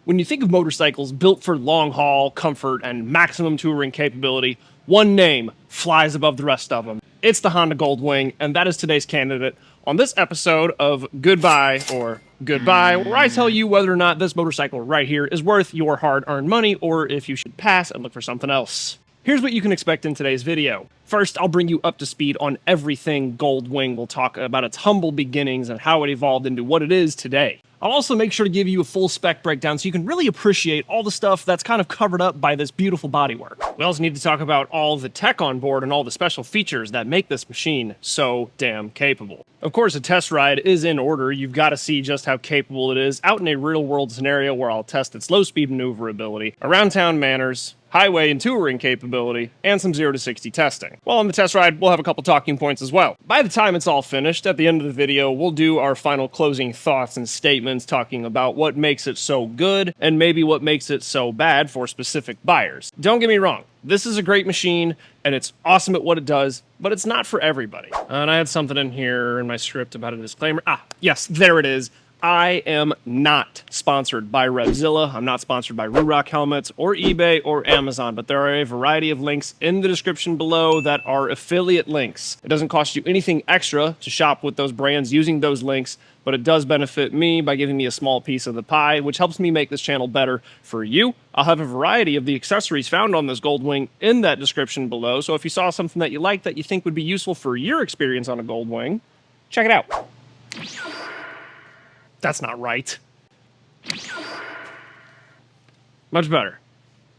When you think of motorcycles built for long haul, comfort, and maximum touring capability, one name flies above the rest of them. It's the Honda Goldwing, and that is today's candidate on this episode of Goodbye or Goodbye, where I tell you whether or not this motorcycle right here is worth your hard-earned money or if you should pass and look for something else. Here's what you can expect in today's video. First, I'll bring you up to speed on everything Goldwing. We'll talk about its humble beginnings and how it evolved into what it is today. I'll also make sure to give you a full spec breakdown so you can really appreciate all the stuff that's kind of covered up by this beautiful bodywork. We also need to talk about all the tech on board and all the special features that make this machine so damn capable. Of course, a test ride is in order. You've got to see just how capable it is out in a real-world scenario where I'll test its low-speed maneuverability, around-town manners, highway and touring capability, and some 0 to 60 testing. While on the test ride, we'll have a couple talking points as well. By the time it's all finished, at the end of the video, we'll do our final closing thoughts and statements talking about what makes it so good and maybe what makes it so bad for specific buyers. Don't get me wrong, this is a great machine and it's awesome at what it does, but it's not for everybody. And I had something in here in my script about a disclaimer. Yes, there it is. I am not sponsored by Revzilla. I'm not sponsored by Rurock Helmets or eBay or Amazon, but there are a variety of links in the description below that are affiliate links. It doesn't cost you anything extra to shop with those brands using those links, but it does benefit me by giving me a small piece of the pie, which helps me make this channel better for you. I'll have a variety of the accessories found on this Goldwing in that description below, so if you saw something that you like that you think would be useful for your experience on a Goldwing, check it out. That's not right. Much better.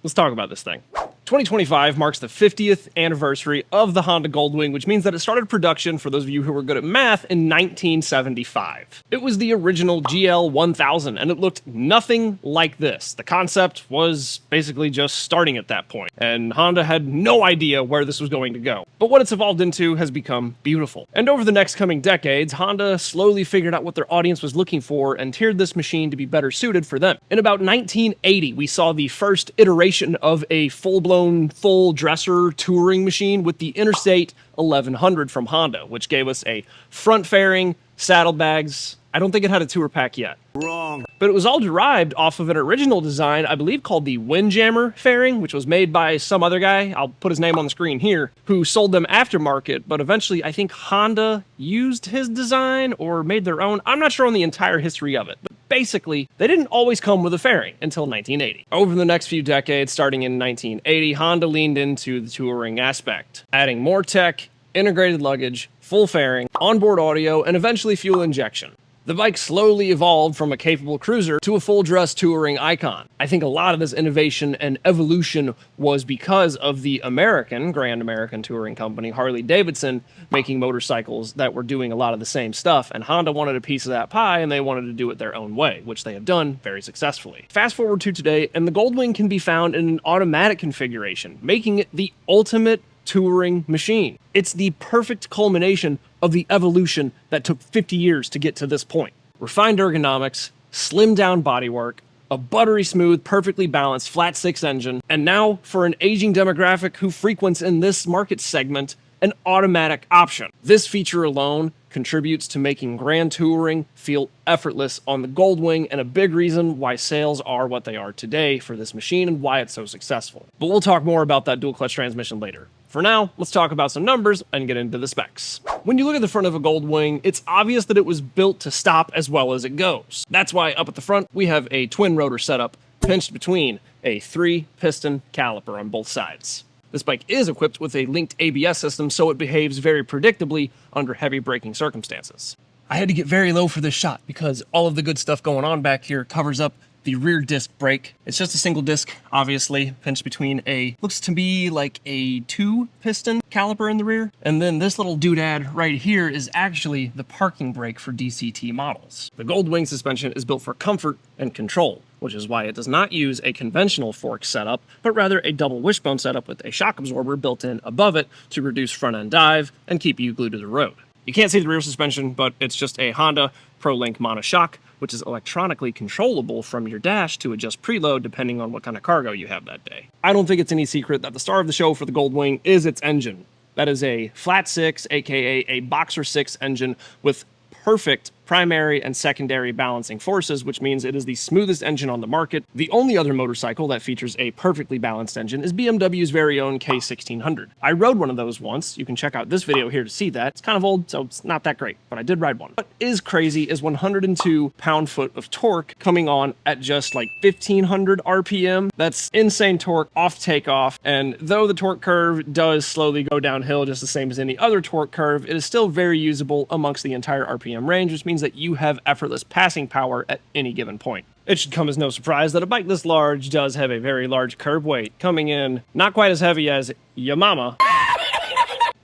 Let's talk about this thing. 2025 marks the 50th anniversary of the Honda Goldwing, which means that it started production, for those of you who were good at math, in 1975. It was the original GL 1000, and it looked nothing like this. The concept was basically just starting at that point, and Honda had no idea where this was going to go. But what it's evolved into has become beautiful. And over the next coming decades, Honda slowly figured out what their audience was looking for and tiered this machine to be better suited for them. In about 1980, we saw the first iteration of a full-blown full dresser touring machine with the Interstate 1100 from Honda, which gave us a front fairing, saddlebags. I don't think it had a tour pack yet. Wrong. But it was all derived off of an original design, I believe called the Windjammer fairing, which was made by some other guy, I'll put his name on the screen here, who sold them aftermarket, but eventually I think Honda used his design or made their own. I'm not sure on the entire history of it, but basically, they didn't always come with a fairing until 1980. Over the next few decades, starting in 1980, Honda leaned into the touring aspect, adding more tech, integrated luggage, full fairing, onboard audio, and eventually fuel injection. The bike slowly evolved from a capable cruiser to a full-dress touring icon. I think a lot of this innovation and evolution was because of the Grand American touring company, Harley Davidson, making motorcycles that were doing a lot of the same stuff, and Honda wanted a piece of that pie, and they wanted to do it their own way, which they have done very successfully. Fast forward to today, and the Goldwing can be found in an automatic configuration, making it the ultimate touring machine. It's the perfect culmination of the evolution that took 50 years to get to this point. Refined ergonomics, slimmed down bodywork, a buttery smooth, perfectly balanced flat six engine, and now, for an aging demographic who frequents in this market segment, an automatic option. This feature alone contributes to making grand touring feel effortless on the Goldwing, and a big reason why sales are what they are today for this machine and why it's so successful. But we'll talk more about that dual clutch transmission later. For now, let's talk about some numbers and get into the specs. When you look at the front of a Goldwing, it's obvious that it was built to stop as well as it goes. That's why up at the front, we have a twin rotor setup pinched between a 3-piston caliper on both sides. This bike is equipped with a linked ABS system, so it behaves very predictably under heavy braking circumstances. I had to get very low for this shot because all of the good stuff going on back here covers up the rear disc brake. It's just a single disc, obviously, pinched between looks to be like a 2-piston caliper in the rear. And then this little doodad right here is actually the parking brake for DCT models. The Goldwing suspension is built for comfort and control, which is why it does not use a conventional fork setup, but rather a double wishbone setup with a shock absorber built in above it to reduce front-end dive and keep you glued to the road. You can't see the rear suspension, but it's just a Honda ProLink monoshock, which is electronically controllable from your dash to adjust preload depending on what kind of cargo you have that day. I don't think it's any secret that the star of the show for the Goldwing is its engine. That is a flat six, aka a boxer 6 engine with perfect primary and secondary balancing forces, which means it is the smoothest engine on the market. The only other motorcycle that features a perfectly balanced engine is BMW's very own K1600. I rode one of those once. You can check out this video here to see that. It's kind of old, so it's not that great, but I did ride one. What is crazy is 102 pound-foot of torque coming on at just like 1500 RPM. That's insane torque off takeoff, and though the torque curve does slowly go downhill just the same as any other torque curve, it is still very usable amongst the entire RPM range, which means that you have effortless passing power at any given point. It should come as no surprise that a bike this large does have a very large curb weight, coming in not quite as heavy as your mama,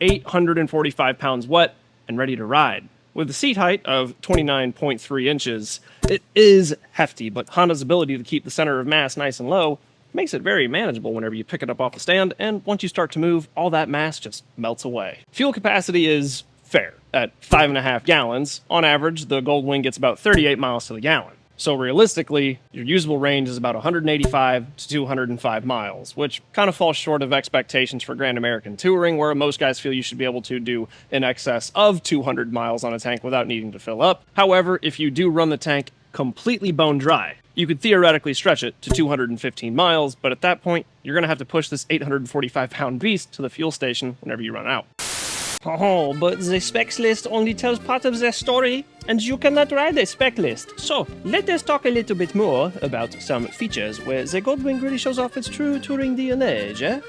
845 pounds wet and ready to ride. With a seat height of 29.3 inches, it is hefty, but Honda's ability to keep the center of mass nice and low makes it very manageable whenever you pick it up off the stand, and once you start to move, all that mass just melts away. Fuel capacity is fair at 5.5 gallons. On average, the Goldwing gets about 38 miles to the gallon. So realistically, your usable range is about 185 to 205 miles, which kind of falls short of expectations for Grand American Touring, where most guys feel you should be able to do in excess of 200 miles on a tank without needing to fill up. However, if you do run the tank completely bone dry, you could theoretically stretch it to 215 miles, but at that point, you're going to have to push this 845-pound beast to the fuel station whenever you run out. Oh, but the specs list only tells part of the story, and you cannot ride a spec list. So, let us talk a little bit more about some features where the Goldwing really shows off its true touring DNA, eh?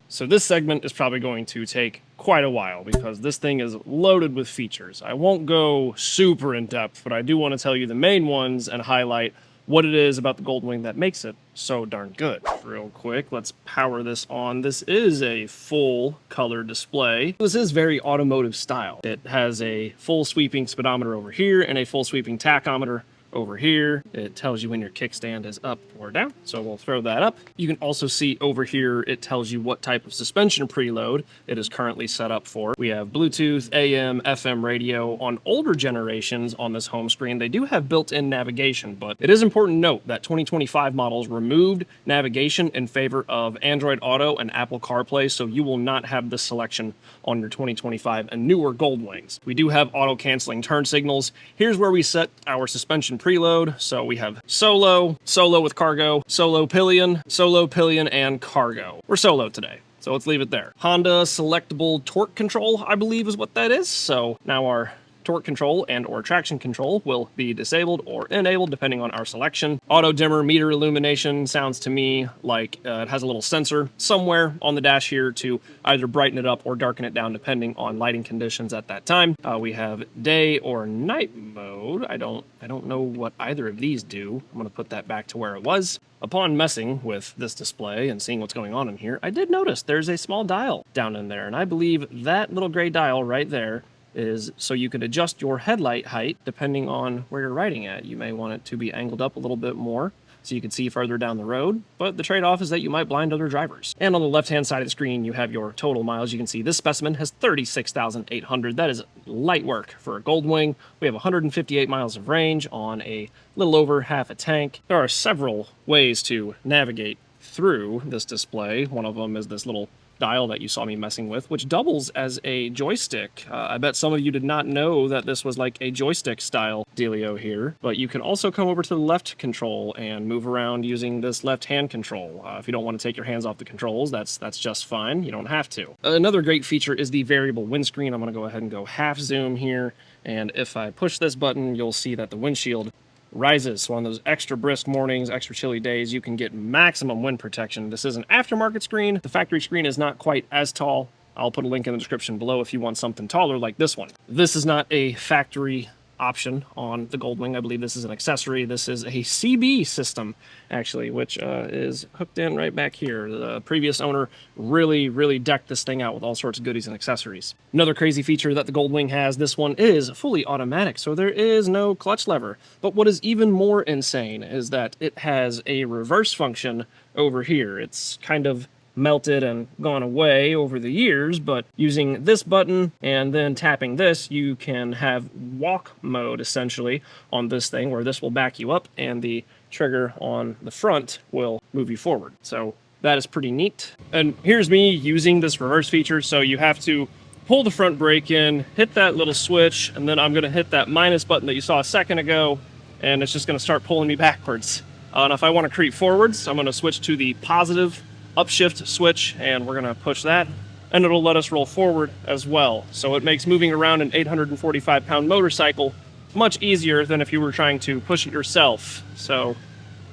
So this segment is probably going to take quite a while because this thing is loaded with features. I won't go super in depth, but I do want to tell you the main ones and highlight what it is about the Goldwing that makes it so darn good. Real quick, let's power this on. This is a full color display. This is very automotive style. It has a full sweeping speedometer over here and a full sweeping tachometer over here. It tells you when your kickstand is up or down, so we'll throw that up. You can also see over here, it tells you what type of suspension preload it is currently set up for. We have Bluetooth, AM, FM radio. On older generations on this home screen, they do have built-in navigation, but it is important to note that 2025 models removed navigation in favor of Android Auto and Apple CarPlay, so you will not have this selection on your 2025 and newer Goldwings. We do have auto-canceling turn signals. Here's where we set our suspension preload. So we have solo, solo with cargo, solo pillion, and cargo. We're solo today, so let's leave it there. Honda selectable torque control, I believe is what that is. So now our torque control and or traction control will be disabled or enabled depending on our selection. Auto dimmer meter illumination sounds to me like it has a little sensor somewhere on the dash here to either brighten it up or darken it down depending on lighting conditions at that time. We have day or night mode. I don't know what either of these do. I'm going to put that back to where it was. Upon messing with this display and seeing what's going on in here, I did notice there's a small dial down in there, and I believe that little gray dial right there is so you can adjust your headlight height depending on where you're riding at. You may want it to be angled up a little bit more so you can see further down the road, but the trade-off is that you might blind other drivers. And on the left-hand side of the screen, you have your total miles. You can see this specimen has 36,800. That is light work for a Goldwing. We have 158 miles of range on a little over half a tank. There are several ways to navigate through this display. One of them is this little dial that you saw me messing with, which doubles as a joystick. I bet some of you did not know that this was like a joystick style dealio here, but you can also come over to the left control and move around using this left hand control. If you don't want to take your hands off the controls, that's just fine. You don't have to. Another great feature is the variable windscreen. I'm going to go ahead and go half zoom here, and if I push this button, you'll see that the windshield rises. So on those extra brisk mornings, extra chilly days, you can get maximum wind protection. This is an aftermarket screen. The factory screen is not quite as tall. I'll put a link in the description below if you want something taller like this one. This is not a factory option on the Goldwing. I believe this is an accessory. This is a CB system, actually, which is hooked in right back here. The previous owner really decked this thing out with all sorts of goodies and accessories. Another crazy feature that the Goldwing has, this one is fully automatic, so there is no clutch lever. But what is even more insane is that it has a reverse function over here. It's kind of melted and gone away over the years, but using this button and then tapping this, you can have walk mode essentially on this thing, where this will back you up and the trigger on the front will move you forward. So that is pretty neat. And here's me using this reverse feature. So you have to pull the front brake in, hit that little switch, and then I'm going to hit that minus button that you saw a second ago, and it's just going to start pulling me backwards. And if I want to creep forwards, I'm going to switch to the positive upshift switch, and we're going to push that, and it'll let us roll forward as well. So it makes moving around an 845-pound motorcycle much easier than if you were trying to push it yourself. So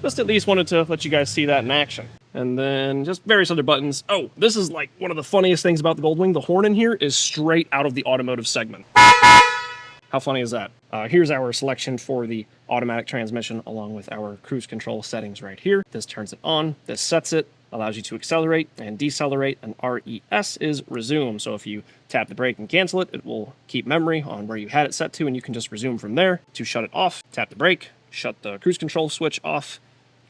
just at least wanted to let you guys see that in action. And then just various other buttons. Oh, this is like one of the funniest things about the Goldwing. The horn in here is straight out of the automotive segment. How funny is that? Here's our selection for the automatic transmission along with our cruise control settings right here. This turns it on, this sets it, allows you to accelerate and decelerate, and RES is resume. So if you tap the brake and cancel it, it will keep memory on where you had it set to, and you can just resume from there. To shut it off, tap the brake, shut the cruise control switch off,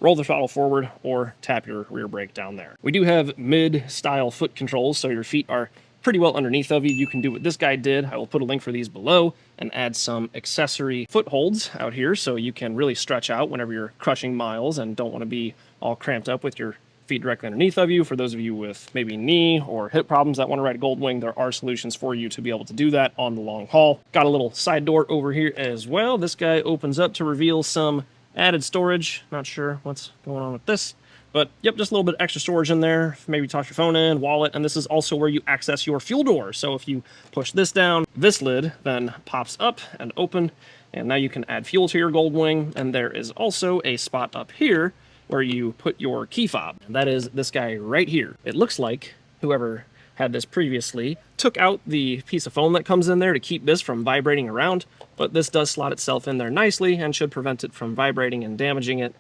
roll the throttle forward, or tap your rear brake down there. We do have mid-style foot controls, so your feet are pretty well underneath of you. You can do what this guy did. I will put a link for these below and add some accessory footholds out here so you can really stretch out whenever you're crushing miles and don't want to be all cramped up with your feet directly underneath of you. For those of you with maybe knee or hip problems that want to ride a Goldwing, there are solutions for you to be able to do that on the long haul. Got a little side door over here as well. This guy opens up to reveal some added storage. Not sure what's going on with this, but yep, just a little bit extra storage in there. Maybe toss your phone in, wallet, and this is also where you access your fuel door. So if you push this down, this lid then pops up and open, and now you can add fuel to your Goldwing. And there is also a spot up here where you put your key fob, and that is this guy right here. It looks like whoever had this previously took out the piece of foam that comes in there to keep this from vibrating around, but this does slot itself in there nicely and should prevent it from vibrating and damaging it.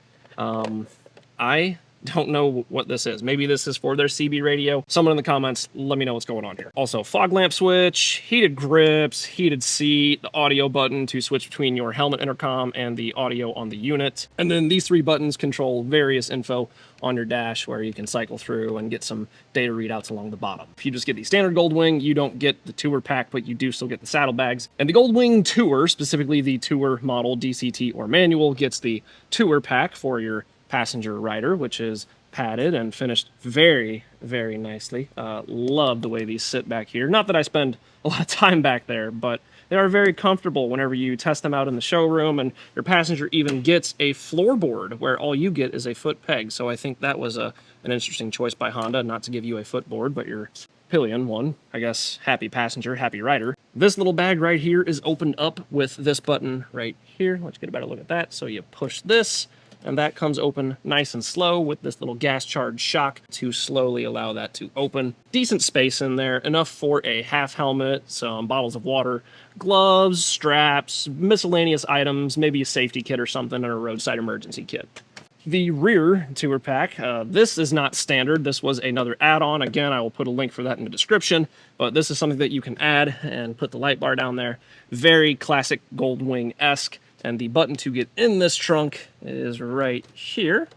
I don't know what this is. Maybe this is for their CB radio. Someone in the comments, let me know what's going on here. Also, fog lamp switch, heated grips, heated seat, the audio button to switch between your helmet intercom and the audio on the unit. And then these three buttons control various info on your dash where you can cycle through and get some data readouts along the bottom. If you just get the standard Goldwing, you don't get the Tour pack, but you do still get the saddlebags. And the Goldwing Tour, specifically the Tour model DCT or manual, gets the Tour pack for your passenger rider, which is padded and finished very, very nicely. Love the way these sit back here. Not that I spend a lot of time back there, but they are very comfortable whenever you test them out in the showroom, and your passenger even gets a floorboard where all you get is a foot peg. So I think that was an interesting choice by Honda, not to give you a footboard, but your pillion one. I guess happy passenger, happy rider. This little bag right here is opened up with this button right here. Let's get a better look at that. So you push this, and that comes open nice and slow with this little gas charge shock to slowly allow that to open. Decent space in there, enough for a half helmet, some bottles of water, gloves, straps, miscellaneous items, maybe a safety kit or something, and a roadside emergency kit. The rear Tour pack, this is not standard. This was another add-on. Again, I will put a link for that in the description, but this is something that you can add and put the light bar down there. Very classic Goldwing-esque. And the button to get in this trunk is right here.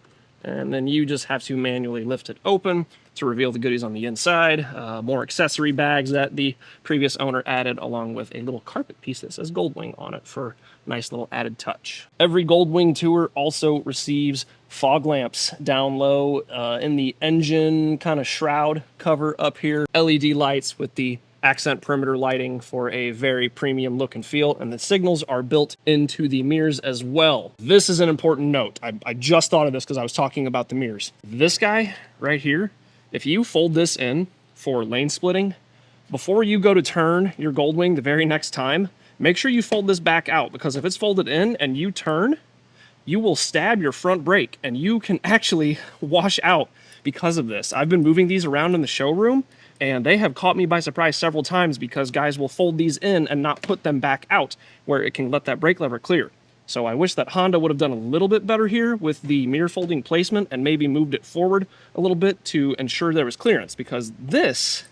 And then you just have to manually lift it open to reveal the goodies on the inside. More accessory bags that the previous owner added, along with a little carpet piece that says Goldwing on it for a nice little added touch. Every Goldwing Tour also receives fog lamps down low in the engine kind of shroud cover up here. LED lights with the accent perimeter lighting for a very premium look and feel, and the signals are built into the mirrors as well. This is an important note. I just thought of this because I was talking about the mirrors. This guy right here, if you fold this in for lane splitting, before you go to turn your Goldwing the very next time, make sure you fold this back out, because if it's folded in and you turn, you will stab your front brake and you can actually wash out because of this. I've been moving these around in the showroom, and they have caught me by surprise several times because guys will fold these in and not put them back out where it can let that brake lever clear. So I wish that Honda would have done a little bit better here with the mirror folding placement and maybe moved it forward a little bit to ensure there was clearance, because this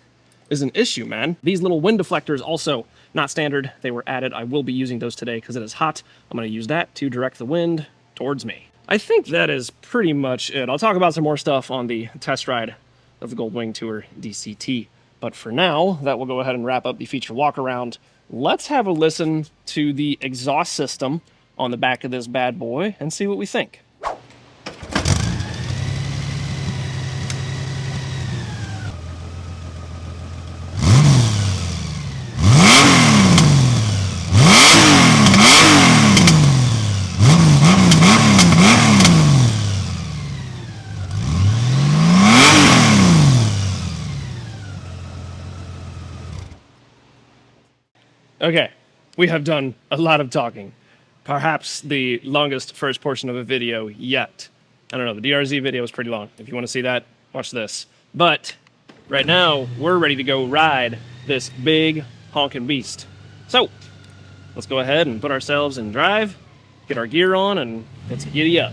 is an issue, man. These little wind deflectors also not standard. They were added. I will be using those today because it is hot. I'm going to use that to direct the wind towards me. I think that is pretty much it. I'll talk about some more stuff on the test ride of the Goldwing Tour DCT. But for now, that will go ahead and wrap up the feature walk around. Let's have a listen to the exhaust system on the back of this bad boy and see what we think. Okay, we have done a lot of talking. Perhaps the longest first portion of a video yet. I don't know, the DRZ video is pretty long. If you want to see that, watch this. But right now, we're ready to go ride this big honking beast. So, let's go ahead and put ourselves in drive, get our gear on, and let's giddy up.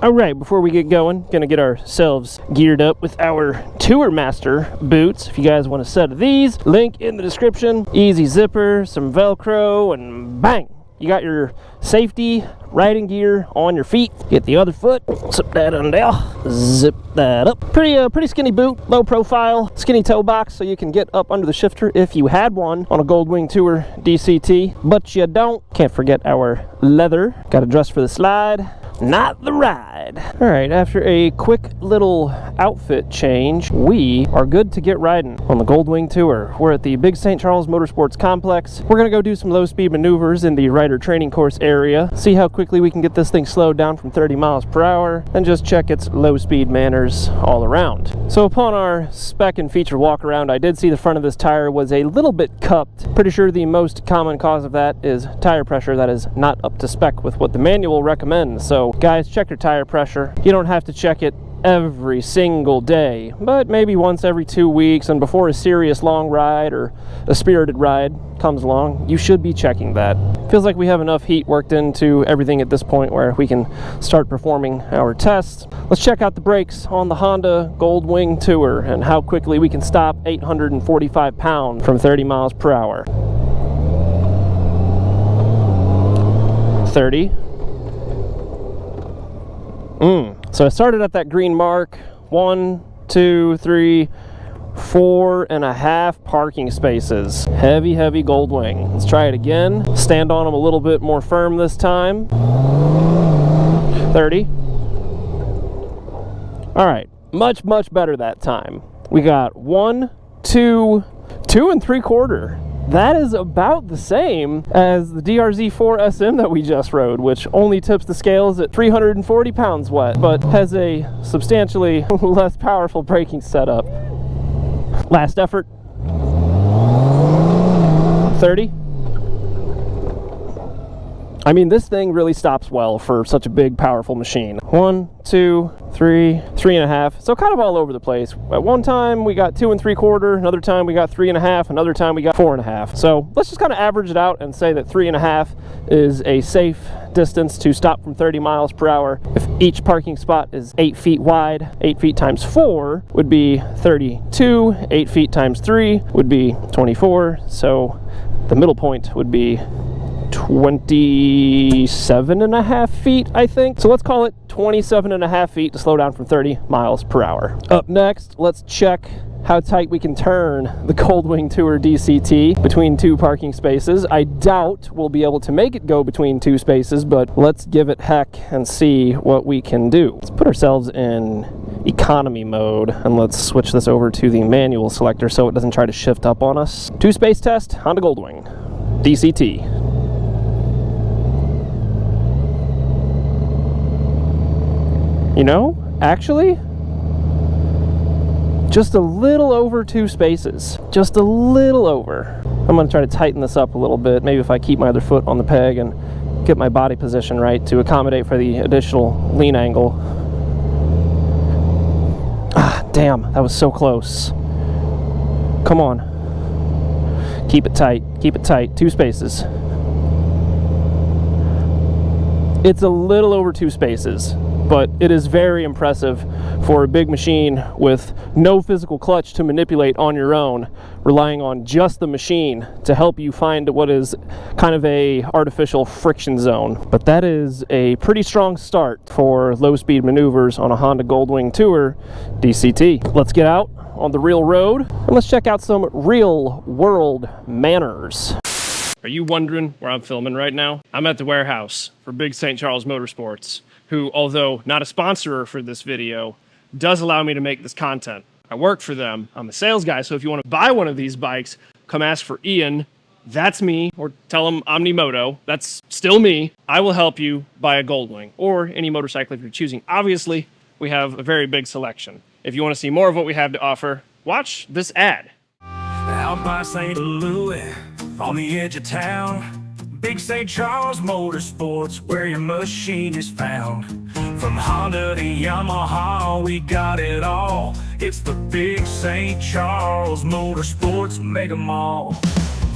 All right, before we get going, gonna get ourselves geared up with our Tour Master boots. If you guys want a set of these, link in the description. Easy zipper, some Velcro, and bang! You got your safety riding gear on your feet. Get the other foot, slip that on down, zip that up. Pretty skinny boot, low profile, skinny toe box, so you can get up under the shifter if you had one on a Goldwing Tour DCT, but you don't. Can't forget our leather. Got to dress for the slide, not the ride. All right, after a quick little outfit change, we are good to get riding on the Goldwing Tour. We're at the Big St. Charles Motorsports Complex. We're gonna go do some low-speed maneuvers in the rider training course area, see how quickly we can get this thing slowed down from 30 miles per hour, and just check its low-speed manners all around. So upon our spec and feature walk around, I did see the front of this tire was a little bit cupped. Pretty sure the most common cause of that is tire pressure that is not up to spec with what the manual recommends. So guys, check your tire pressure. You don't have to check it every single day, but maybe once every 2 weeks, and before a serious long ride or a spirited ride comes along, you should be checking that. Feels like we have enough heat worked into everything at this point where we can start performing our tests. Let's check out the brakes on the Honda Goldwing Tour and how quickly we can stop 845 pounds from 30 miles per hour. 30. So I started at that green mark. 1, 2, 3, 4.5 parking spaces. Heavy Goldwing. Let's try it again. Stand on them a little bit more firm this time. 30. All right, much better that time. We got 1, 2, 2 3/4. That is about the same as the DRZ4 SM that we just rode, which only tips the scales at 340 pounds wet, but has a substantially less powerful braking setup. Last effort. 30. I mean, this thing really stops well for such a big, powerful machine. 1, 2, 3, 3.5. So kind of all over the place. At one time, we got 2 3/4. Another time, we got 3.5. Another time, we got 4.5. So let's just kind of average it out and say that 3.5 is a safe distance to stop from 30 miles per hour. If each parking spot is 8 feet wide, 8 feet times 4 would be 32. 8 feet times 3 would be 24. So the middle point would be 27.5 feet, I think. So let's call it 27.5 feet to slow down from 30 miles per hour. Up next, let's check how tight we can turn the Goldwing Tour DCT between 2 parking spaces. I doubt we'll be able to make it go between 2 spaces, but let's give it heck and see what we can do. Let's put ourselves in economy mode and let's switch this over to the manual selector so it doesn't try to shift up on us. 2-space test, Honda Goldwing DCT. You know, actually, just a little over 2 spaces. Just a little over. I'm gonna try to tighten this up a little bit. Maybe if I keep my other foot on the peg and get my body position right to accommodate for the additional lean angle. Ah, damn, that was so close. Come on. Keep it tight, 2 spaces. It's a little over 2 spaces. But it is very impressive for a big machine with no physical clutch to manipulate on your own, relying on just the machine to help you find what is kind of a artificial friction zone. But that is a pretty strong start for low-speed maneuvers on a Honda Goldwing Tour DCT. Let's get out on the real road and let's check out some real-world manners. Are you wondering where I'm filming right now? I'm at the warehouse for Big St. Charles Motorsports, who, although not a sponsor for this video, does allow me to make this content. I work for them. I'm a sales guy, so if you want to buy one of these bikes, come ask for Ian. That's me, or tell him Omnimoto. That's still me. I will help you buy a Goldwing, or any motorcycle if you're choosing. Obviously, we have a very big selection. If you want to see more of what we have to offer, watch this ad. How out by St. Louis, on the edge of town. Big St. Charles Motorsports, where your machine is found. From Honda to Yamaha, we got it all. It's the Big St. Charles Motorsports Mega Mall.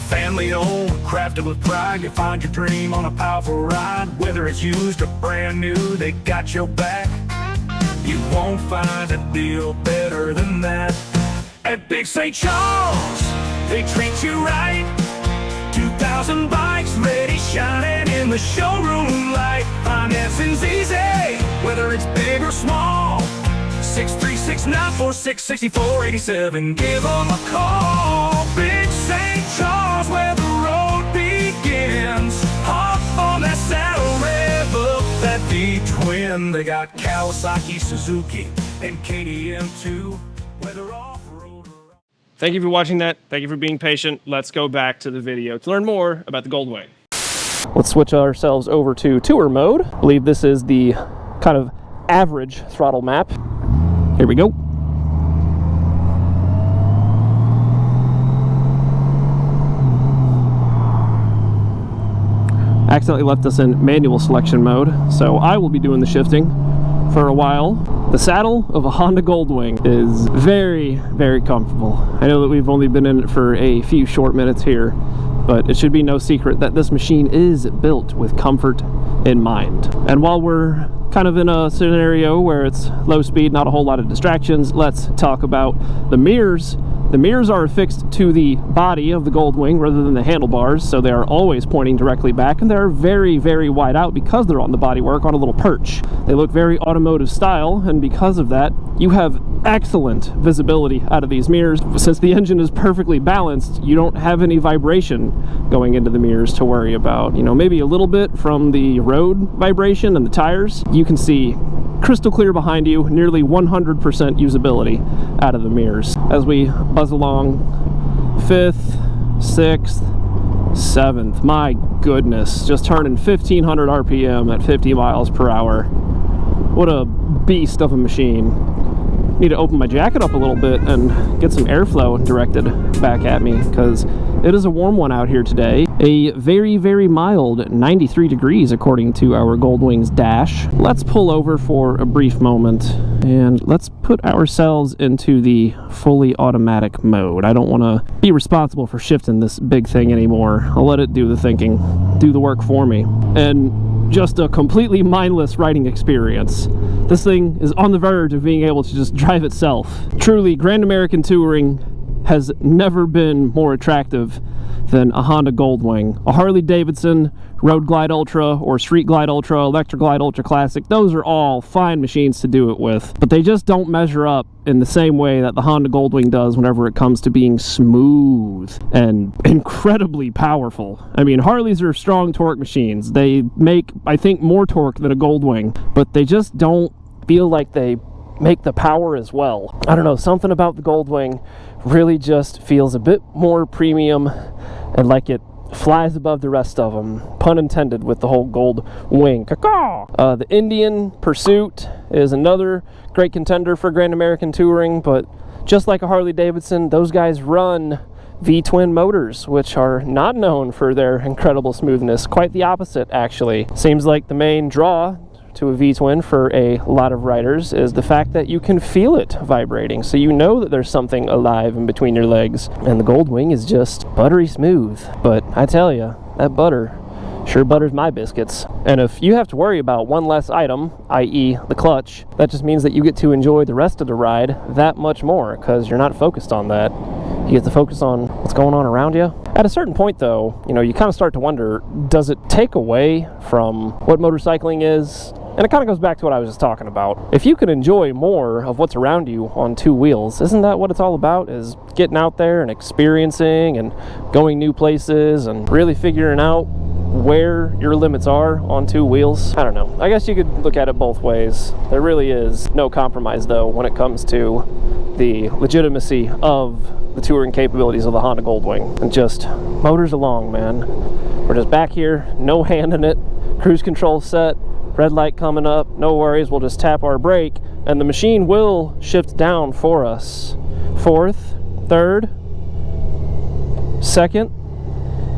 Family owned, crafted with pride. You find your dream on a powerful ride. Whether it's used or brand new, they got your back. You won't find a deal better than that. At Big St. Charles, they treat you right. 2,000 bikes ready, shining in the showroom light. Financing's easy, whether it's big or small. 636-946-6487. Give them a call. Big St. Charles, where the road begins. Hop on that saddle, rev up that V-twin. They got Kawasaki, Suzuki, and KTM too. Whether off-road or... Thank you for watching that. Thank you for being patient. Let's go back to the video to learn more about the Goldwing. Let's switch ourselves over to tour mode. I believe this is the kind of average throttle map. Here we go. Accidentally left us in manual selection mode, so I will be doing the shifting for a while. The saddle of a Honda Goldwing is very, very comfortable. I know that we've only been in it for a few short minutes here, but it should be no secret that this machine is built with comfort in mind. And while we're kind of in a scenario where it's low speed, not a whole lot of distractions, let's talk about the mirrors. The mirrors are affixed to the body of the Goldwing rather than the handlebars, so they are always pointing directly back, and they're very, very wide out because they're on the bodywork on a little perch. They look very automotive style, and because of that, you have excellent visibility out of these mirrors. Since the engine is perfectly balanced, you don't have any vibration going into the mirrors to worry about. You know, maybe a little bit from the road vibration and the tires. You can see crystal clear behind you, nearly 100% usability out of the mirrors. As we buzz along, 5th, 6th, 7th, my goodness, just turning 1500 RPM at 50 miles per hour. What a beast of a machine. Need to open my jacket up a little bit and get some airflow directed back at me, because it is a warm one out here today. A very, very mild 93 degrees according to our Goldwing's dash. Let's pull over for a brief moment and let's put ourselves into the fully automatic mode. I don't want to be responsible for shifting this big thing anymore. I'll let it do the thinking, do the work for me. And just a completely mindless riding experience. This thing is on the verge of being able to just drive itself. Truly, Grand American Touring has never been more attractive than a Honda Goldwing. A Harley Davidson, Road Glide Ultra, or Street Glide Ultra, Electric Glide Ultra Classic, those are all fine machines to do it with, but they just don't measure up in the same way that the Honda Goldwing does whenever it comes to being smooth and incredibly powerful. I mean, Harleys are strong torque machines. They make, I think, more torque than a Goldwing, but they just don't feel like they make the power as well. I don't know, something about the Goldwing really just feels a bit more premium and like it flies above the rest of them. Pun intended with the whole Goldwing. The Indian Pursuit is another great contender for Grand American Touring, but just like a Harley Davidson, those guys run V-twin motors, which are not known for their incredible smoothness. Quite the opposite, actually. Seems like the main draw to a V-twin for a lot of riders is the fact that you can feel it vibrating, so you know that there's something alive in between your legs. And the Goldwing is just buttery smooth, but I tell you, that butter sure butters my biscuits. And if you have to worry about one less item, i.e. the clutch, that just means that you get to enjoy the rest of the ride that much more, because you're not focused on that. You get to focus on what's going on around you. At a certain point though, you know, you kind of start to wonder, does it take away from what motorcycling is? And it kind of goes back to what I was just talking about. If you can enjoy more of what's around you on two wheels, isn't that what it's all about? Is getting out there and experiencing and going new places and really figuring out where your limits are on two wheels? I don't know. I guess you could look at it both ways. There really is no compromise though when it comes to the legitimacy of the touring capabilities of the Honda Goldwing. And just motors along, man. We're just back here, no hand in it, cruise control set, red light coming up, no worries, we'll just tap our brake and the machine will shift down for us. 4th, 3rd, second,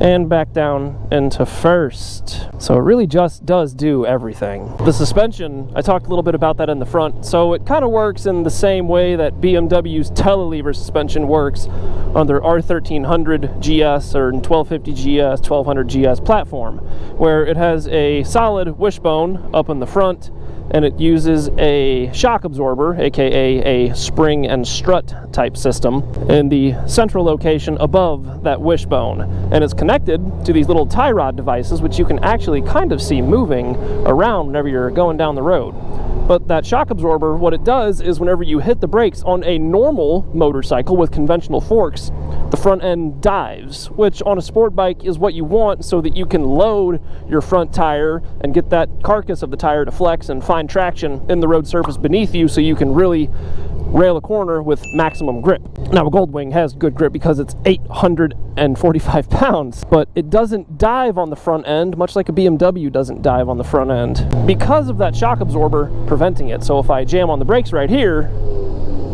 and back down into first. So it really just does do everything. The suspension, I talked a little bit about that in the front, so it kind of works in the same way that BMW's telelever suspension works on their R1300 GS or 1250 GS, 1200 GS platform, where it has a solid wishbone up in the front, and it uses a shock absorber, aka a spring and strut type system, in the central location above that wishbone. And it's connected to these little tie rod devices, which you can actually kind of see moving around whenever you're going down the road. But that shock absorber, what it does is whenever you hit the brakes on a normal motorcycle with conventional forks, the front end dives, which on a sport bike is what you want so that you can load your front tire and get that carcass of the tire to flex and find traction in the road surface beneath you so you can really rail a corner with maximum grip. Now, a Goldwing has good grip because it's 845 pounds, but it doesn't dive on the front end, much like a BMW doesn't dive on the front end, because of that shock absorber preventing it. So if I jam on the brakes right here,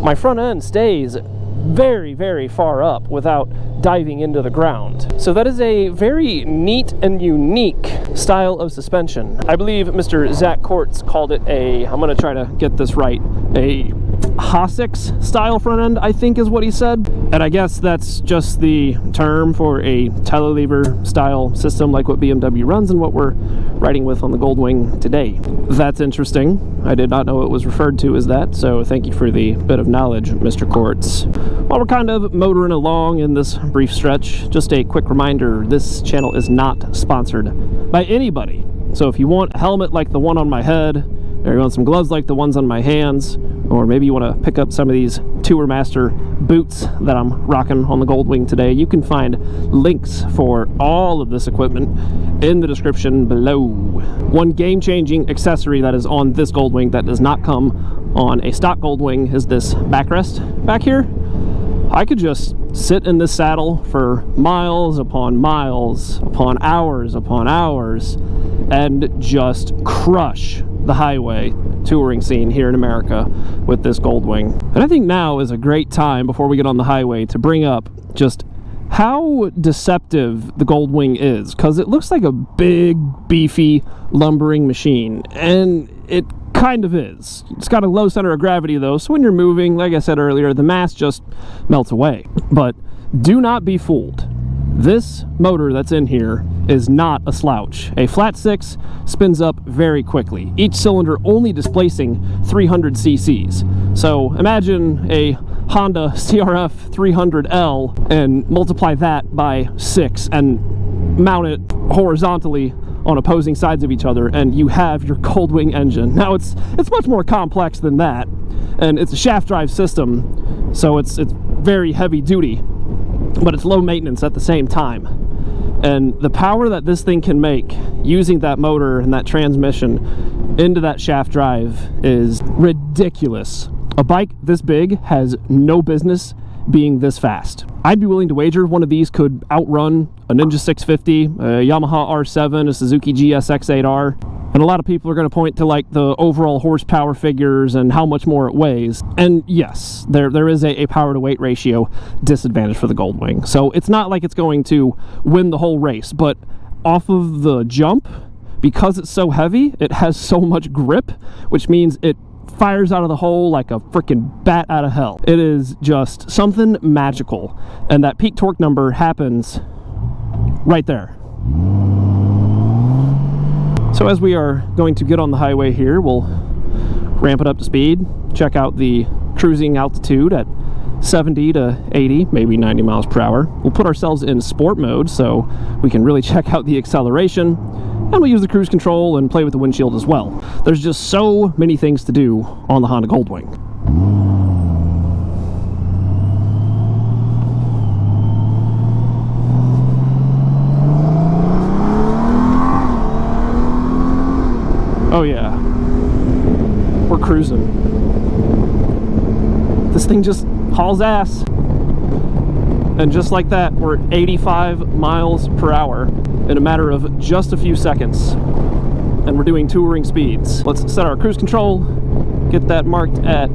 my front end stays very, very far up without diving into the ground. So that is a very neat and unique style of suspension. I believe Mr. Zach Kortz called it a, I'm going to try to get this right, a Hossix style front end, I think is what he said. And I guess that's just the term for a telelever style system like what BMW runs and what we're riding with on the Goldwing today. That's interesting. I did not know it was referred to as that, so thank you for the bit of knowledge, Mr. Kortz. While we're kind of motoring along in this brief stretch, just a quick reminder, this channel is not sponsored by anybody. So if you want a helmet like the one on my head, or you want some gloves like the ones on my hands, or maybe you want to pick up some of these Tour Master boots that I'm rocking on the Goldwing today, you can find links for all of this equipment in the description below. One game-changing accessory that is on this Goldwing that does not come on a stock Goldwing is this backrest back here. I could just sit in this saddle for miles upon hours upon hours and just crush the highway touring scene here in America with this Goldwing. And I think now is a great time before we get on the highway to bring up just how deceptive the Goldwing is, because it looks like a big, beefy, lumbering machine, and it kind of is. It's got a low center of gravity though, so when you're moving, like I said earlier, the mass just melts away. But do not be fooled. This motor that's in here is not a slouch. A flat six spins up very quickly, each cylinder only displacing 300 cc's. So imagine a Honda CRF 300L and multiply that by 6 and mount it horizontally on opposing sides of each other, and you have your Goldwing engine. Now it's much more complex than that, and it's a shaft drive system, so it's very heavy duty, but it's low maintenance at the same time. And the power that this thing can make using that motor and that transmission into that shaft drive is ridiculous. A bike this big has no business being this fast. I'd be willing to wager one of these could outrun a Ninja 650, a Yamaha R7, a Suzuki GSX-8R, and a lot of people are going to point to like the overall horsepower figures and how much more it weighs. And yes, there is a power to weight ratio disadvantage for the Goldwing. So it's not like it's going to win the whole race, but off of the jump, because it's so heavy, it has so much grip, which means it fires out of the hole like a freaking bat out of hell. It is just something magical, and that peak torque number happens right there. So as we are going to get on the highway here, we'll ramp it up to speed, check out the cruising altitude at 70 to 80, maybe 90 miles per hour. We'll put ourselves in sport mode so we can really check out the acceleration, and we'll use the cruise control and play with the windshield as well. There's just so many things to do on the Honda Goldwing. Oh yeah, we're cruising. This thing just hauls ass. And just like that, we're at 85 miles per hour in a matter of just a few seconds. And we're doing touring speeds. Let's set our cruise control, get that marked at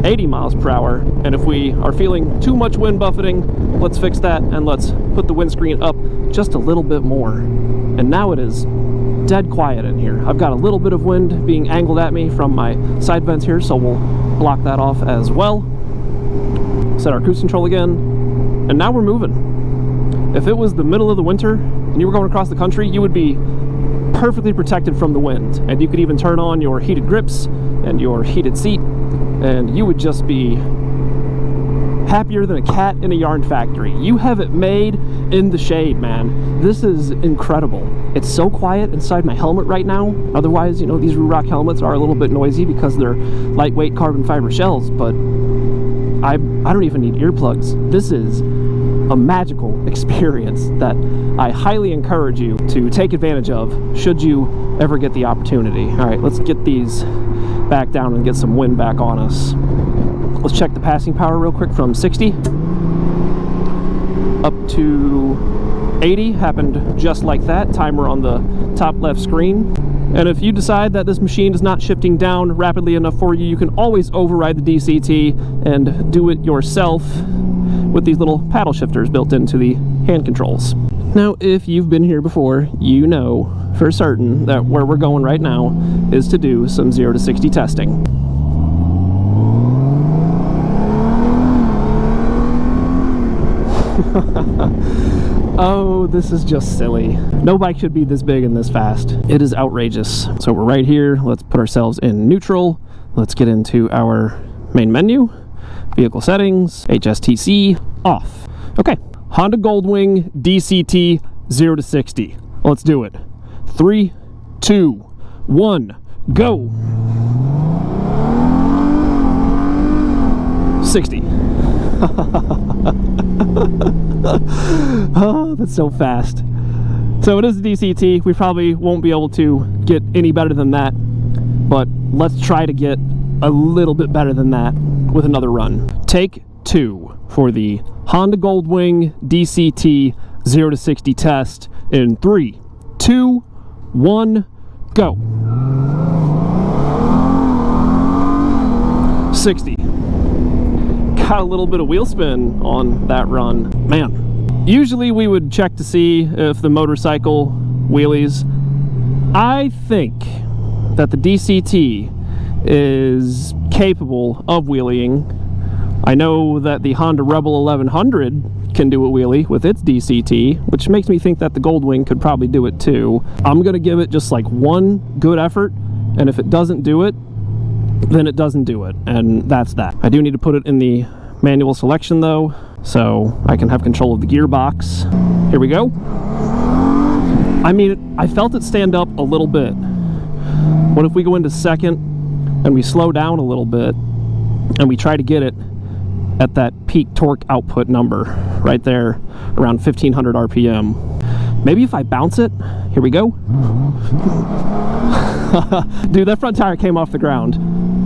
80 miles per hour. And if we are feeling too much wind buffeting, let's fix that and let's put the windscreen up just a little bit more. And now it is dead quiet in here. I've got a little bit of wind being angled at me from my side vents here, so we'll block that off as well. Set our cruise control again, and now we're moving. If it was the middle of the winter and you were going across the country, you would be perfectly protected from the wind, and you could even turn on your heated grips and your heated seat, and you would just be happier than a cat in a yarn factory. You have it made in the shade, man. This is incredible. It's so quiet inside my helmet right now. Otherwise, you know, these Ruroc helmets are a little bit noisy because they're lightweight carbon fiber shells, but I don't even need earplugs. This is a magical experience that I highly encourage you to take advantage of should you ever get the opportunity. All right, let's get these back down and get some wind back on us. Let's check the passing power real quick from 60 up to 80. Happened just like that. Timer on the top left screen. And if you decide that this machine is not shifting down rapidly enough for you, you can always override the DCT and do it yourself with these little paddle shifters built into the hand controls. Now, if you've been here before, you know for certain that where we're going right now is to do some 0 to 60 testing. Oh, this is just silly. No bike should be this big and this fast. It is outrageous. So we're right here. Let's put ourselves in neutral. Let's get into our main menu. Vehicle settings, HSTC, off. Okay, Honda Goldwing DCT 0 to 60. Let's do it. 3, 2, 1, go. 60. Oh, that's so fast. So it is a DCT. We probably won't be able to get any better than that, but let's try to get a little bit better than that with another run. Take 2 for the Honda Goldwing DCT 0 to 60 test in 3, 2, 1, go. 60. Got a little bit of wheel spin on that run. Man, usually we would check to see if the motorcycle wheelies. I think that the DCT is capable of wheeling. I know that the Honda Rebel 1100 can do a wheelie with its DCT, which makes me think that the Goldwing could probably do it too. I'm gonna give it just like one good effort, and if it doesn't do it, then it doesn't do it, and that's that. I do need to put it in the manual selection though, so I can have control of the gearbox. Here we go. I mean, I felt it stand up a little bit. What if we go into second and we slow down a little bit and we try to get it at that peak torque output number right there around 1500 RPM. Maybe if I bounce it. Here we go. Dude, that front tire came off the ground.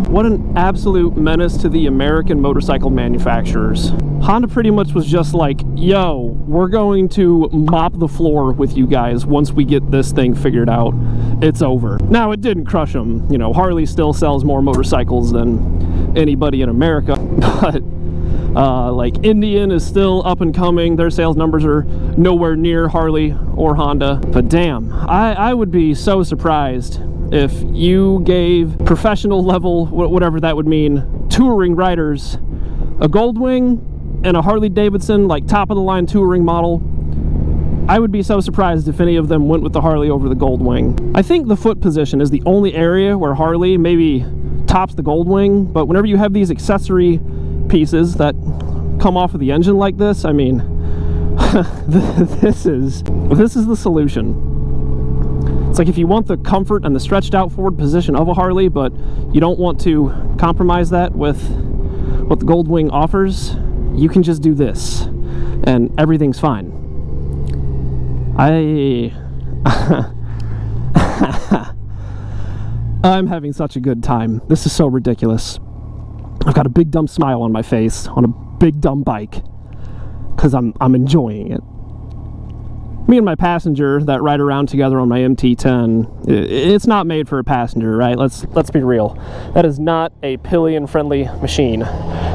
What an absolute menace to the American motorcycle manufacturers. Honda pretty much was just like, yo, we're going to mop the floor with you guys once we get this thing figured out. It's over. Now, it didn't crush them. You know, Harley still sells more motorcycles than anybody in America, but like Indian is still up and coming. Their sales numbers are nowhere near Harley or Honda. But damn, I would be so surprised if you gave professional level, whatever that would mean, touring riders a Goldwing and a Harley Davidson, like top of the line touring model. I would be so surprised if any of them went with the Harley over the Goldwing. I think the foot position is the only area where Harley maybe tops the Goldwing, but whenever you have these accessory pieces that come off of the engine like this, I mean, this is the solution. It's like if you want the comfort and the stretched out forward position of a Harley, but you don't want to compromise that with what the Goldwing offers, you can just do this and everything's fine. I'm having such a good time. This is so ridiculous. I've got a big dumb smile on my face on a big dumb bike because I'm enjoying it. Me and my passenger that ride around together on my MT10, it's not made for a passenger, right? Let's be real. That is not a pillion-friendly machine.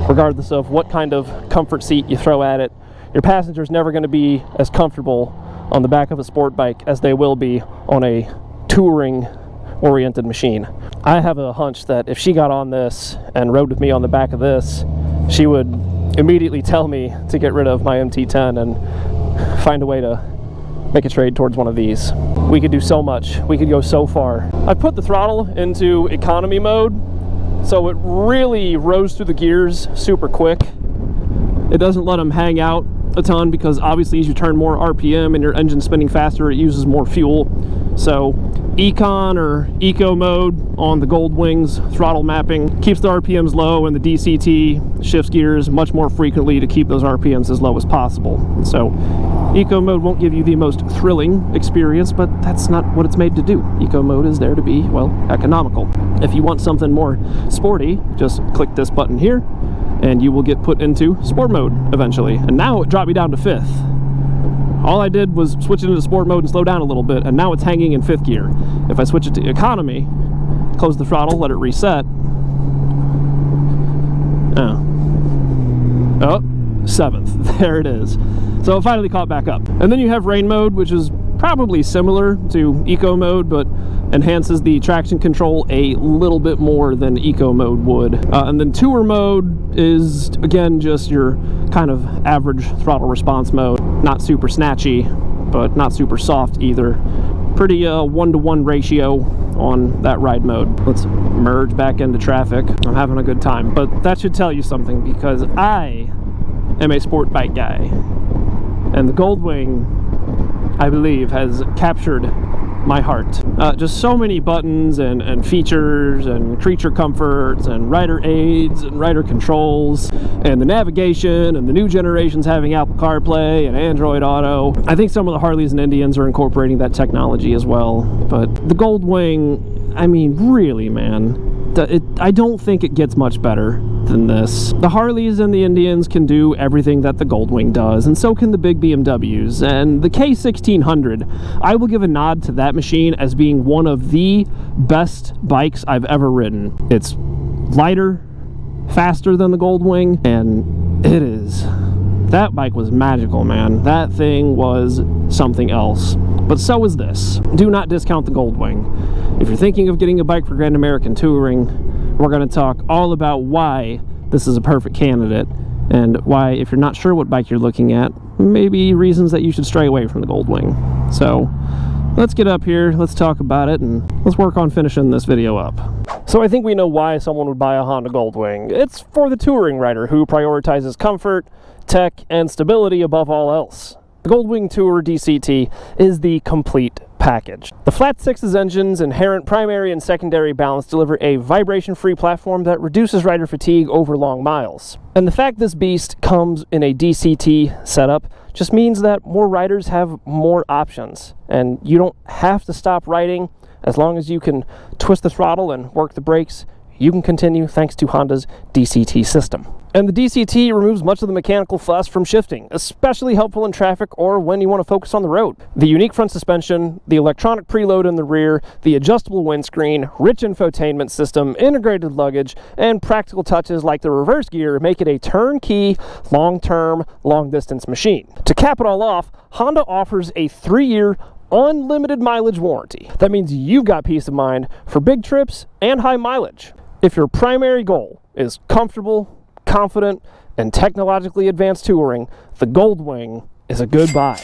Regardless of what kind of comfort seat you throw at it, your passenger's never going to be as comfortable on the back of a sport bike as they will be on a touring-oriented machine. I have a hunch that if she got on this and rode with me on the back of this, she would immediately tell me to get rid of my MT10 and find a way to make a trade towards one of these. We could do so much. We could go so far. I put the throttle into economy mode, so it really rose through the gears super quick. It doesn't let them hang out a ton because obviously as you turn more RPM and your engine's spinning faster, it uses more fuel. So Econ or Eco mode on the Goldwing's throttle mapping keeps the RPMs low, and the DCT shifts gears much more frequently to keep those RPMs as low as possible. So Eco mode won't give you the most thrilling experience, but that's not what it's made to do. Eco mode is there to be, well, economical. If you want something more sporty, just click this button here and you will get put into sport mode eventually. And now it dropped me down to 5th. All I did was switch it into sport mode and slow down a little bit, and now it's hanging in 5th gear. If I switch it to economy, close the throttle, let it reset. Oh, 7th. There it is. So it finally caught back up. And then you have rain mode, which is probably similar to eco mode, but enhances the traction control a little bit more than eco mode would. And then tour mode is, again, just your kind of average throttle response mode. Not super snatchy, but not super soft either. Pretty 1-to-1 ratio on that ride mode. Let's merge back into traffic. I'm having a good time, but that should tell you something, because I am a sport bike guy, and the Goldwing, I believe, has captured my heart. Just so many buttons and features and creature comforts and rider aids and rider controls and the navigation, and the new generations having Apple CarPlay and Android Auto. I think some of the Harleys and Indians are incorporating that technology as well, but the Goldwing, I mean, really, man, I don't think it gets much better than this. The Harleys and the Indians can do everything that the Goldwing does, and so can the big BMWs. And the K1600, I will give a nod to that machine as being one of the best bikes I've ever ridden. It's lighter, faster than the Goldwing, and it is. That bike was magical, man. That thing was something else. But so is this. Do not discount the Goldwing. If you're thinking of getting a bike for Grand American Touring, we're going to talk all about why this is a perfect candidate, and why, if you're not sure what bike you're looking at, maybe reasons that you should stray away from the Goldwing. So let's get up here, let's talk about it, and let's work on finishing this video up. So I think we know why someone would buy a Honda Goldwing. It's for the touring rider who prioritizes comfort, tech, and stability above all else. The Goldwing Tour DCT is the complete package. The Flat 6's engine's inherent primary and secondary balance deliver a vibration-free platform that reduces rider fatigue over long miles. And the fact this beast comes in a DCT setup just means that more riders have more options, and you don't have to stop riding. As long as you can twist the throttle and work the brakes, you can continue thanks to Honda's DCT system. And the DCT removes much of the mechanical fuss from shifting, especially helpful in traffic or when you want to focus on the road. The unique front suspension, the electronic preload in the rear, the adjustable windscreen, rich infotainment system, integrated luggage, and practical touches like the reverse gear make it a turnkey, long-term, long-distance machine. To cap it all off, Honda offers a 3-year unlimited mileage warranty. That means you've got peace of mind for big trips and high mileage. If your primary goal is comfortable, confident, and technologically advanced touring, the Goldwing is a good buy.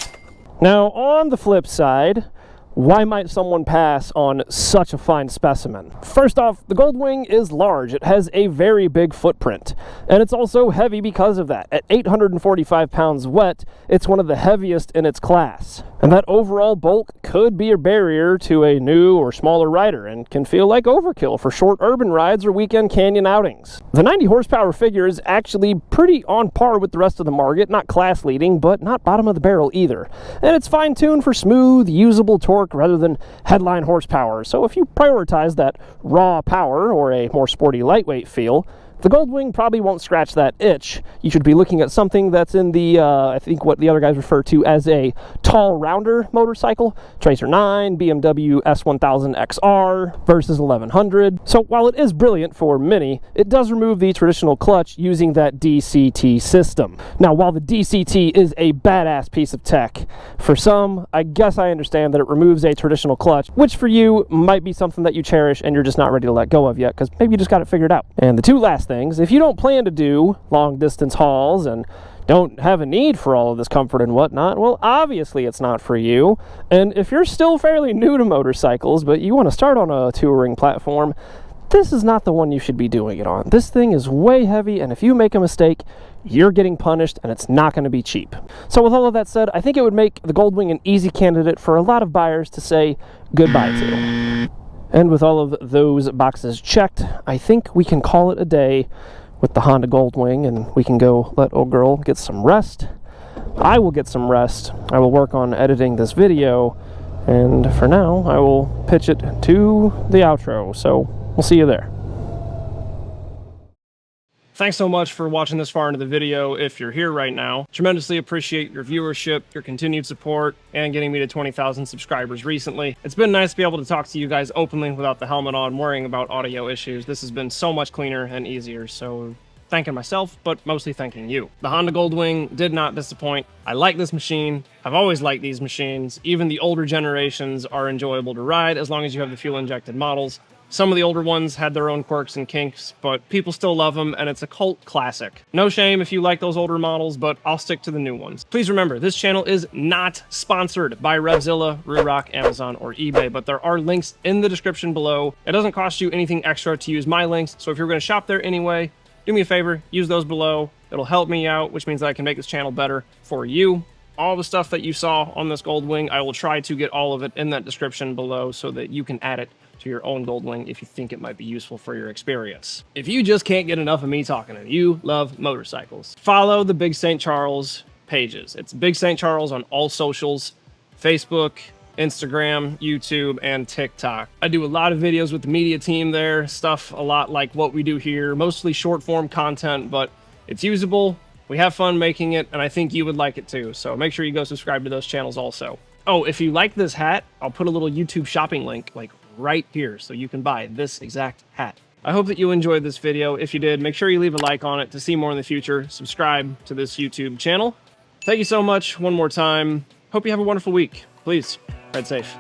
Now, on the flip side, why might someone pass on such a fine specimen? First off, the Goldwing is large. It has a very big footprint, and it's also heavy because of that. At 845 pounds wet, it's one of the heaviest in its class. And that overall bulk could be a barrier to a new or smaller rider and can feel like overkill for short urban rides or weekend canyon outings. The 90 horsepower figure is actually pretty on par with the rest of the market, not class leading, but not bottom of the barrel either. And it's fine-tuned for smooth, usable torque rather than headline horsepower. So if you prioritize that raw power or a more sporty lightweight feel, The Goldwing probably won't scratch that itch. You should be looking at something that's in the, I think what the other guys refer to as a tall rounder motorcycle. Tracer 9, BMW S1000 XR versus 1100. So while it is brilliant for many, it does remove the traditional clutch using that DCT system. Now, while the DCT is a badass piece of tech, for some, I guess I understand that it removes a traditional clutch, which for you might be something that you cherish and you're just not ready to let go of yet, because maybe you just got it figured out. And the two last things, if you don't plan to do long distance hauls and don't have a need for all of this comfort and whatnot, well, obviously it's not for you. And if you're still fairly new to motorcycles, but you want to start on a touring platform, this is not the one you should be doing it on. This thing is way heavy, and if you make a mistake, you're getting punished, and it's not going to be cheap. So with all of that said, I think it would make the Goldwing an easy candidate for a lot of buyers to say goodbye to. And with all of those boxes checked, I think we can call it a day with the Honda Goldwing, and we can go let old girl get some rest. I will get some rest. I will work on editing this video, and for now, I will pitch it to the outro. So we'll see you there. Thanks so much for watching this far into the video. If you're here right now, tremendously appreciate your viewership, your continued support, and getting me to 20,000 subscribers recently. It's been nice to be able to talk to you guys openly without the helmet on, worrying about audio issues. This has been so much cleaner and easier, so thanking myself, but mostly thanking you. The Honda Goldwing did not disappoint. I like this machine. I've always liked these machines. Even the older generations are enjoyable to ride as long as you have the fuel-injected models. Some of the older ones had their own quirks and kinks, but people still love them, and it's a cult classic. No shame if you like those older models, but I'll stick to the new ones. Please remember, this channel is not sponsored by Revzilla, Ruroc, Amazon, or eBay, but there are links in the description below. It doesn't cost you anything extra to use my links, so if you're going to shop there anyway, do me a favor, use those below. It'll help me out, which means that I can make this channel better for you. All the stuff that you saw on this Goldwing, I will try to get all of it in that description below so that you can add it to your own Goldwing if you think it might be useful for your experience. If you just can't get enough of me talking and you love motorcycles, follow the Big St. Charles pages. It's Big St. Charles on all socials, Facebook, Instagram, YouTube, and TikTok. I do a lot of videos with the media team there, stuff a lot like what we do here, mostly short form content, but it's usable. We have fun making it, and I think you would like it too. So make sure you go subscribe to those channels also. Oh, if you like this hat, I'll put a little YouTube shopping link like right here so you can buy this exact hat. I hope that you enjoyed this video. If you did, make sure you leave a like on it to see more in the future. Subscribe to this YouTube channel. Thank you so much one more time. Hope you have a wonderful week. Please, ride safe.